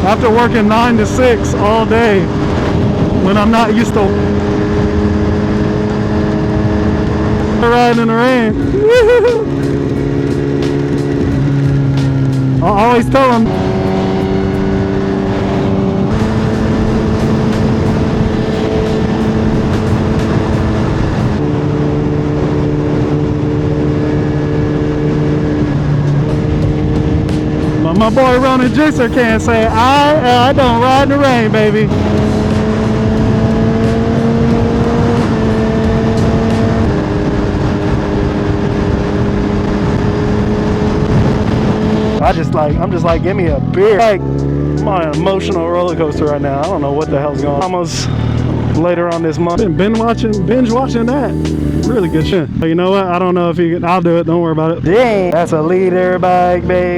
After working 9 to 6 all day, when I'm not used to riding in the rain. I always tell them, my boy Ronan Jixer can't say, I don't ride in the rain, baby. I'm just like, give me a beer. Like, I'm on an emotional roller coaster right now. I don't know what the hell's going on. Almost later on this month. Been binge watching that. Really good shit. But you know what? I don't know if you can, I'll do it. Don't worry about it. Dang, that's a leader bike, babe.